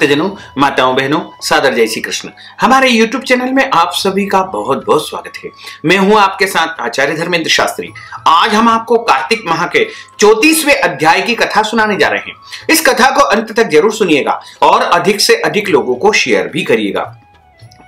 भक्तजनों, माताओं, बहनों, सादर जय श्री कृष्ण। हमारे YouTube चैनल में आप सभी का बहुत बहुत स्वागत है। मैं हूं आपके साथ आचार्य धर्मेंद्र शास्त्री। आज हम आपको कार्तिक माह के 34वें अध्याय की कथा सुनाने जा रहे हैं। इस कथा को अंत तक जरूर सुनिएगा और अधिक से अधिक लोगों को शेयर भी करिएगा।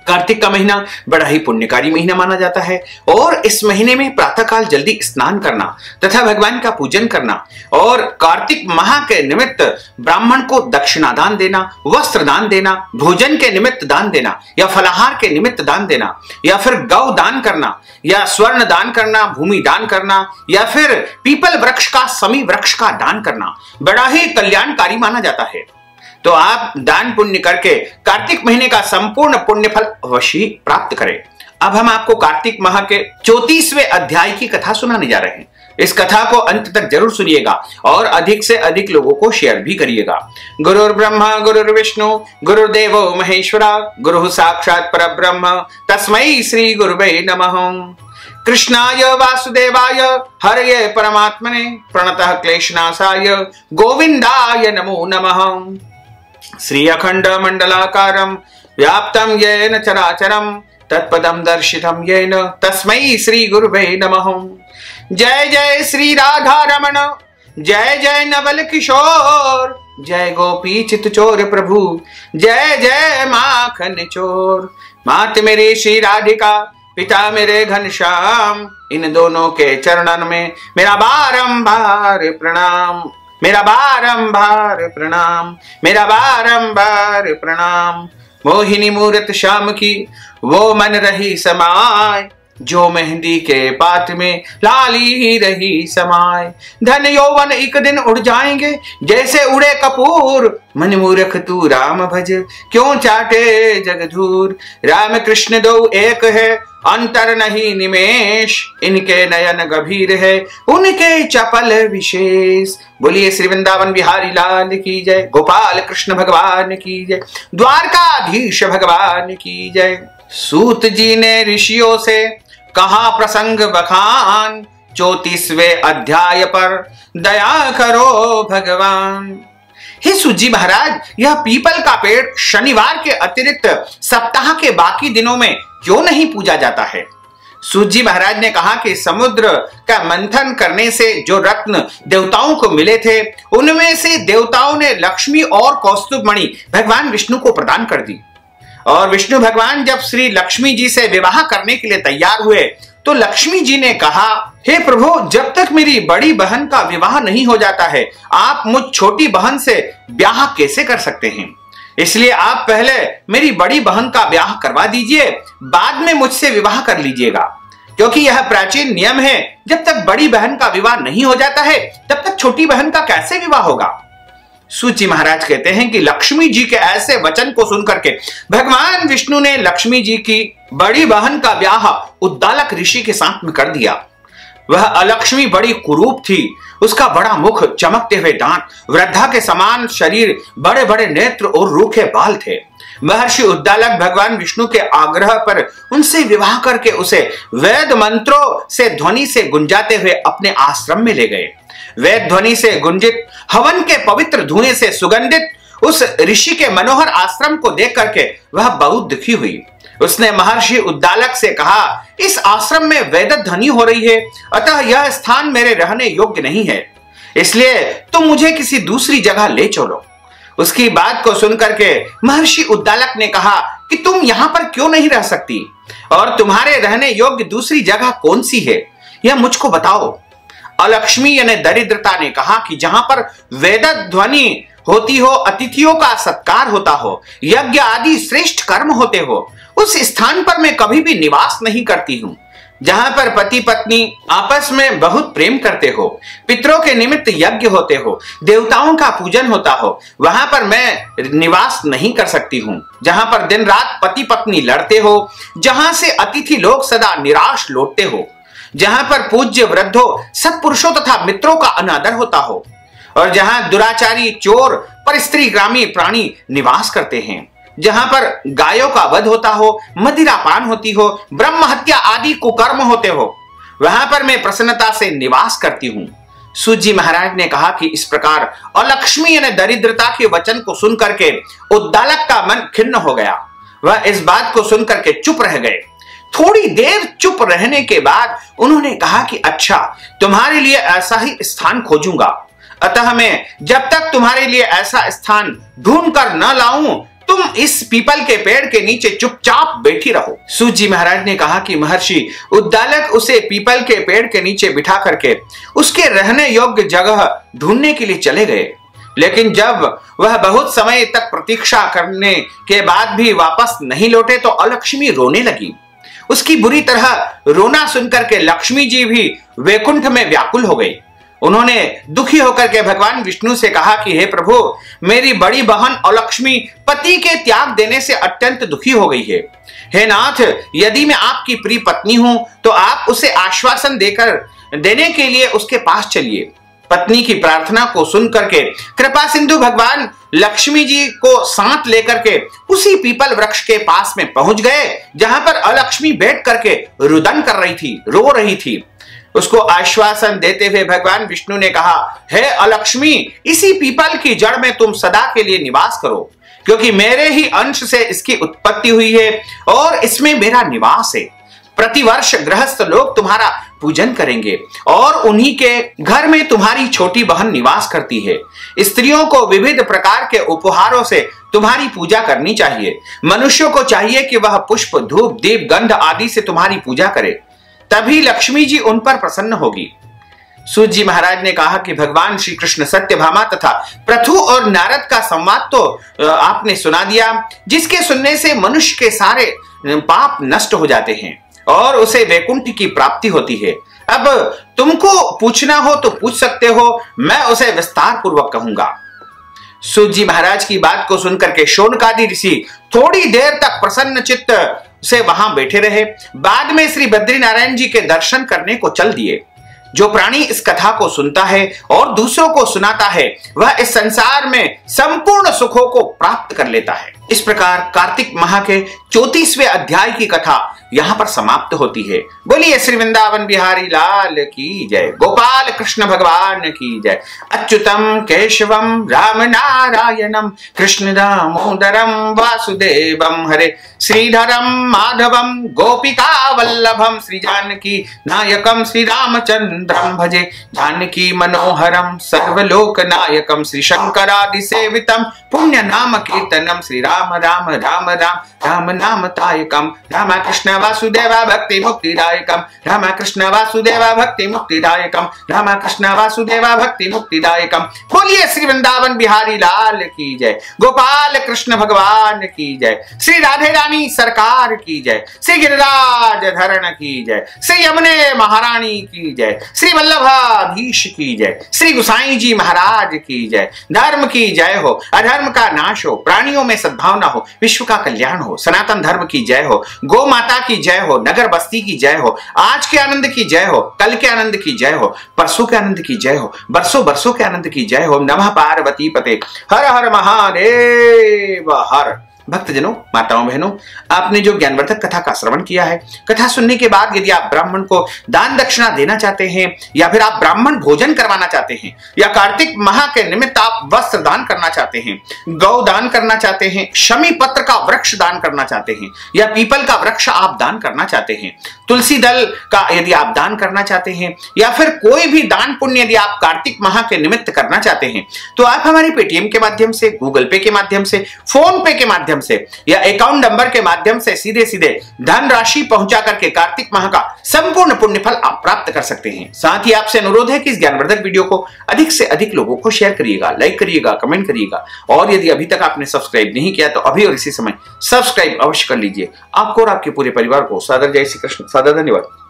कार्तिक का महीना बड़ा ही पुण्यकारी महीना माना जाता है और इस महीने में प्रातःकाल जल्दी स्नान करना तथा भगवान का पूजन करना और कार्तिक माह के निमित्त ब्राह्मण को दक्षिणा दान देना, वस्त्र दान देना, भोजन के निमित्त दान देना या फलाहार के निमित्त दान देना या फिर गौ दान करना या स्वर्ण दान करना, भूमि दान करना या फिर पीपल वृक्ष का, समी वृक्ष का दान करना बड़ा ही कल्याणकारी माना जाता है। तो आप दान पुण्य करके कार्तिक महीने का संपूर्ण पुण्य फल अवश्य प्राप्त करें। अब हम आपको कार्तिक माह के 34वें अध्याय की कथा सुनाने जा रहे हैं। इस कथा को अंत तक जरूर सुनिएगा और अधिक से अधिक लोगों को शेयर भी करिएगा। गुरुर् ब्रह्मा गुरुर्विष्णु गुरुर्देवो महेश्वरा गुरुः साक्षात् परब्रह्म तस्मै श्री गुरुवे नमः। कृष्णाय वासुदेवाय हरये परमात्मने प्रणतः क्लेशनाशाय गोविंदाय नमो नमः। श्री अखंड मंडलाकारं व्याप्तं येन चराचरं तत्पदं दर्शितं येन तस्मै श्री गुरुवे नमः। जय जय श्री राधा रमण, जय जय नवल किशोर, जय गोपी चित चोर प्रभु, जय जय माखन चोर। मात मेरी श्री राधिका, पिता मेरे घनश्याम, इन दोनों के चरणन में मेरा बारंबार प्रणाम, मेरा बारंबार प्रणाम, मेरा बारंबार प्रणाम। मोहिनी मूरत श्याम की वो मन रही समाय, जो मेहंदी के पात में लाली ही रही समाय। धन यौवन एक दिन उड़ जाएंगे जैसे उड़े कपूर, मन मूर्ख तू राम भज क्यों चाटे जगधूर। राम कृष्ण दो एक है अंतर नहीं निमेश, इनके नयन गंभीर है उनके चपल विशेष। बोलिए श्री वृंदावन बिहारी लाल की जय, गोपाल कृष्ण भगवान की जय, द्वारकाधीश भगवान की जय। सूत जी ने ऋषियों से कहा प्रसंग बखान, 34वें अध्याय पर दया करो भगवान। हे सूत जी महाराज, यह पीपल का पेड़ शनिवार के अतिरिक्त सप्ताह के बाकी दिनों में क्यों नहीं पूजा जाता है? सूत जी महाराज ने कहा कि समुद्र का मंथन करने से जो रत्न देवताओं को मिले थे, उनमें से देवताओं ने लक्ष्मी और कौस्तुभ मणि भगवान विष्णु को प्रदान कर दी। और विष्णु भगवान जब श्री लक्ष्मी जी से विवाह करने के लिए तैयार हुए तो लक्ष्मी जी ने कहा, हे प्रभु, जब तक मेरी बड़ी बहन का विवाह नहीं हो जाता है, आप मुझ छोटी बहन से ब्याह कैसे कर सकते हैं? इसलिए आप पहले मेरी बड़ी बहन का ब्याह करवा दीजिए, बाद में मुझसे विवाह कर लीजिएगा, क्योंकि यह प्राचीन नियम है। जब तक बड़ी बहन का विवाह नहीं हो जाता है, तब तक छोटी बहन का कैसे विवाह होगा? सूत जी महाराज कहते हैं कि लक्ष्मी जी के ऐसे वचन को सुनकर के भगवान विष्णु ने लक्ष्मी जी की बड़ी बहन का ब्याह उद्दालक ऋषि के साथ में कर दिया। वह अलक्ष्मी बड़ी कुरूप थी, उसका बड़ा मुख, चमकते हुए दांत, वृद्धा के समान शरीर, बड़े बड़े नेत्र और रूखे बाल थे। महर्षि उद्दालक भगवान विष्णु के आग्रह पर उनसे विवाह करके उसे वेद मंत्रों से ध्वनि से गुंजाते हुए अपने आश्रम में ले गए। वेद ध्वनि से गुंजित, हवन के पवित्र धुएं से सुगंधित उस ऋषि के मनोहर आश्रम को देख करके वह बहुत दुखी हुई। उसने महर्षि उद्दालक से कहा, इस आश्रम में वेद ध्वनि हो रही है, अतः यह स्थान मेरे रहने योग्य नहीं है, इसलिए तुम मुझे किसी दूसरी जगह ले चलो। उसकी बात को सुनकर के महर्षि उद्दालक ने कहा कि तुम यहाँ पर क्यों नहीं रह सकती और तुम्हारे रहने योग्य दूसरी जगह कौन सी है, यह मुझको बताओ। अलक्ष्मी यानी दरिद्रता ने कहा कि जहां पर वेद ध्वनि होती हो, अतिथियों का सत्कार होता हो, यज्ञ आदि श्रेष्ठ कर्म होते हो, उस स्थान पर मैं कभी भी निवास नहीं करती हूँ। जहां पर पति पत्नी आपस में बहुत प्रेम करते हो, पितरों के निमित्त यज्ञ होते हो, देवताओं का पूजन होता हो, वहां पर मैं निवास नहीं कर सकती हूँ। जहां पर दिन रात पति पत्नी लड़ते हो, जहां से अतिथि लोग सदा निराश लौटते हो, जहां पर पूज्य वृद्धों, सत्पुरुषों तथा मित्रों का अनादर होता हो, और जहां दुराचारी, चोर, परस्त्री ग्रामी प्राणी निवास करते हैं, जहां पर गायों का वध होता हो, मदिरा पान होती हो, ब्रह्म हत्या आदि कुकर्म होते हो, वहां पर मैं प्रसन्नता से निवास करती हूँ। सूत जी महाराज ने कहा कि इस प्रकार अलक्ष्मी यानी दरिद्रता के वचन को सुन करके उद्दालक का मन खिन्न हो गया। वह इस बात को सुन करके चुप रह गए। थोड़ी देर चुप रहने के बाद उन्होंने कहा कि अच्छा, तुम्हारे लिए ऐसा ही स्थान खोजूंगा, अतः मैं जब तक तुम्हारे लिए ऐसा स्थान ढूंढ कर न लाऊं, तुम इस पीपल के पेड़ के नीचे चुपचाप बैठी रहो। सूत जी महाराज ने कहा कि महर्षि उद्दालक उसे पीपल के पेड़ के नीचे बिठा करके उसके रहने योग्य जगह ढूंढने के लिए चले गए। लेकिन जब वह बहुत समय तक प्रतीक्षा करने के बाद भी वापस नहीं लौटे तो अलक्ष्मी रोने लगी। उसकी बुरी तरह रोना सुनकर के लक्ष्मी जी भी वैकुंठ में व्याकुल हो गई। उन्होंने दुखी होकर के भगवान विष्णु से कहा कि हे प्रभु, मेरी बड़ी बहन अलक्ष्मी पति के त्याग देने से अत्यंत दुखी हो गई है। हे नाथ, यदि मैं आपकी प्रिय पत्नी हूं तो आप उसे आश्वासन देने के लिए उसके पास चलिए। पत्नी की प्रार्थना को सुन करके कृपा सिंधु भगवान लक्ष्मी जी को साथ लेकर के उसी पीपल वृक्ष के पास में पहुंच गए जहां पर अलक्ष्मी बैठ करके रुदन कर रही थी, रो रही थी। उसको आश्वासन देते हुए भगवान विष्णु ने कहा, हे अलक्ष्मी, इसी पीपल की जड़ में तुम सदा के लिए निवास करो, क्योंकि मेरे ही अंश से इसकी उत्पत्ति हुई है और इसमें मेरा निवास है। प्रतिवर्ष गृहस्थ लोग तुम्हारा पूजन करेंगे और उन्हीं के घर में तुम्हारी छोटी बहन निवास करती है। स्त्रियों को विविध प्रकार के उपहारों से तुम्हारी पूजा करनी चाहिए। मनुष्यों को चाहिए कि वह पुष्प, धूप, दीप, गंध आदि से तुम्हारी पूजा करे, तभी लक्ष्मी जी उन पर प्रसन्न होगी। सूत जी महाराज ने कहा कि भगवान श्री कृष्ण सत्यभामा तथा पृथु और नारद का संवाद तो आपने सुना दिया, जिसके सुनने से मनुष्य के सारे पाप नष्ट हो जाते हैं और उसे वैकुंठ की प्राप्ति होती है। अब तुमको पूछना हो तो पूछ सकते हो, मैं उसे विस्तार पूर्वक कहूंगा। सूत जी महाराज की बात को सुनकर के शौनकादि ऋषि थोड़ी देर तक प्रसन्न चित्त से वहां बैठे रहे। बाद में श्री बद्रीनारायण जी के दर्शन करने को चल दिए। जो प्राणी इस कथा को सुनता है और दूसरों को सुनाता है, वह इस संसार में संपूर्ण सुखों को प्राप्त कर लेता है। इस प्रकार कार्तिक माह के 34वें अध्याय की कथा यहाँ पर समाप्त होती है। बोलिए श्री वृंदावन बिहारी लाल की जय, गोपाल कृष्ण भगवान की जय। अच्युतम केशवम राम नारायणम कृष्ण दामोदरम वासुदेवम हरे, श्रीधरम माधवम गोपिका वल्लभम, श्री जानकी नायकम श्री रामचंद्रम भजे, जानकी मनोहरम सर्वलोक नायकम, श्री शंकरादि सेवितम पुण्य नाम कीर्तनम, श्री राम राम राम राम राम नाम तायकम, राम कृष्ण वासुदेवा भक्ति मुक्तिदायकम, राम कृष्ण वासुदेवा भक्ति मुक्तिदायकम, राम कृष्ण वासुदेवा भक्ति मुक्तिदायकम। बोलिए श्री वृंदावन बिहारी लाल की जय, गोपाल कृष्ण भगवान की जय, श्री राधे रानी सरकार की जय, श्री गिरिराज धरण की जय, श्री यमुने महारानी की जय, श्री वल्लभाधीश की जय, श्री गुसाई जी महाराज की जय। धर्म की जय हो, अधर्म का नाश हो, प्राणियों में सद्भावना हो, विश्व का कल्याण हो, सनातन धर्म की जय हो, गौ माता की जय हो, नगर बस्ती की जय हो, आज के आनंद की जय हो, कल के आनंद की जय हो, परसों के आनंद की जय हो, बरसों बरसों के आनंद की जय हो। नमः पार्वती पते, हर हर महादेव हर। भक्तजनों, माताओं, बहनों, आपने जो ज्ञानवर्धक कथा का श्रवण किया है, कथा सुनने के बाद यदि आप ब्राह्मण को दान दक्षिणा देना चाहते हैं या फिर आप ब्राह्मण भोजन करवाना चाहते हैं या कार्तिक माह के निमित्त आप वस्त्र दान करना चाहते हैं, गौ दान करना चाहते हैं, शमी पत्र का वृक्ष दान करना चाहते हैं या पीपल का वृक्ष आप दान करना चाहते हैं, तुलसी दल का यदि आप दान करना चाहते हैं या फिर कोई भी दान पुण्य यदि आप कार्तिक माह के निमित्त करना चाहते हैं, तो आप हमारे पेटीएम के माध्यम से, गूगल पे के माध्यम से, फोन पे के माध्यम से या अकाउंट नंबर के माध्यम से सीधे सीधे धन राशि पहुंचा करके कार्तिक माह का संपूर्ण पुण्य फल आप प्राप्त कर सकते हैं। साथ ही आपसे अनुरोध है कि इस ज्ञानवर्धक वीडियो को अधिक से अधिक लोगों को शेयर करिएगा, लाइक करिएगा, कमेंट करिएगा और यदि अभी तक आपने सब्सक्राइब नहीं किया तो अभी और इसी समय सब्सक्राइब अवश्य कर लीजिए। आपको और आपके पूरे परिवार को सादर जय श्री कृष्ण, सादर धन्यवाद।